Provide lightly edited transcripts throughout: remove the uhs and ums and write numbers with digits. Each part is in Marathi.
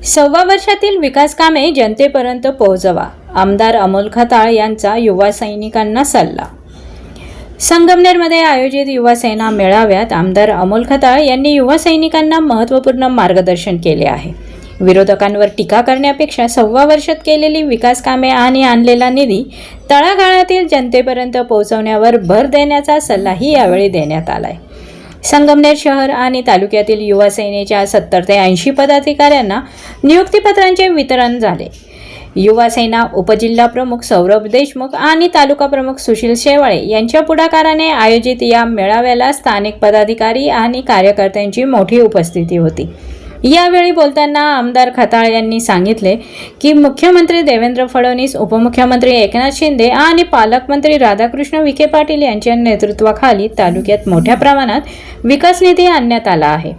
सव्वा वर्षातील विकास कामे जनतेपर्यंत पोहोचवा, आमदार अमोल खताळ यांचा युवा सैनिकांना सल्ला। संगमनेरमध्ये आयोजित युवा सेना मेळाव्यात आमदार अमोल खताळ यांनी युवा सैनिकांना महत्त्वपूर्ण मार्गदर्शन केले आहे। विरोधकांवर टीका करण्यापेक्षा सव्वा वर्षात केलेली विकास कामे आणि आणलेला निधी तळागाळातील जनतेपर्यंत पोहोचवण्यावर भर देण्याचा सल्लाही यावेळी देण्यात आलाय। संगमनेर शहर आणि तालुक्यातील युवा सेनेच्या 70 ते 80 पदाधिकाऱ्यांना नियुक्तीपत्रांचे वितरण झाले। युवा सेना उपजिल्हा प्रमुख सौरभ देशमुख आणि तालुका प्रमुख सुशील शेवाळे यांच्या पुढाकाराने आयोजित या मेळाव्याला स्थानिक पदाधिकारी आणि कार्यकर्त्यांची मोठी उपस्थिती होती। यावेळी बोलताना आमदार खताळ यांनी सांगितले की मुख्यमंत्री देवेंद्र फडणवीस, उपमुख्यमंत्री एकनाथ शिंदे आणि पालकमंत्री राधाकृष्ण विखे पाटील यांच्या नेतृत्वाखाली तालुक्यात मोठ्या प्रमाणात विकास निधी आणण्यात आला आहे।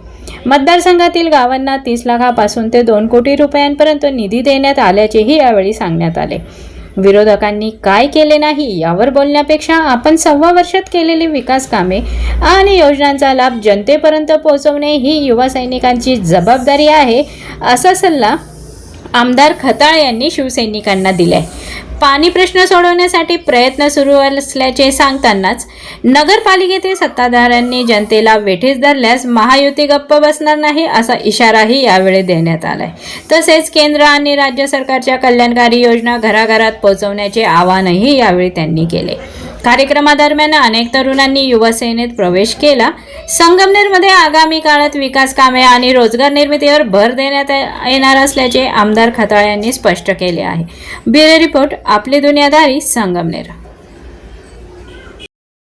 मतदारसंघातील गावांना 30 लाखापासून ते 2 कोटी रुपयांपर्यंत निधी देण्यात आल्याचेही यावेळी सांगण्यात आले। विरोधकांनी काय केले नाही यावर बोलण्यापेक्षा आपण सव्वा वर्षात केलेली विकास कामे आणि योजनांचा लाभ जनतेपर्यंत पोहोचवणे ही युवा सैनिकांची जबाबदारी आहे, असा सल्ला आमदार खताळ यांनी शिवसैनिकांना दिलाय। पाणी प्रश्न सोडवण्यासाठी प्रयत्न सुरू असल्याचे सांगतानाच नगरपालिकेतील सत्ताधाऱ्यांनी जनतेला वेठीस धरल्यास महायुती गप्प बसणार नाही, असा इशाराही यावेळी देण्यात आलाय। तसेच केंद्र आणि राज्य सरकारच्या कल्याणकारी योजना घराघरात पोहोचवण्याचे आवाहनही यावेळी त्यांनी केले। कार्यक्रमादरम्यान अनेक तरुणांनी युवा सेनेत प्रवेश केला। संगमनेरमध्ये आगामी काळात विकास कामे आणि रोजगार निर्मितीवर भर देण्यात येणार असल्याचे आमदार खताळ यांनी स्पष्ट केले आहे। ब्युरो रिपोर्ट, आपली दुनियादारी, संगमनेर।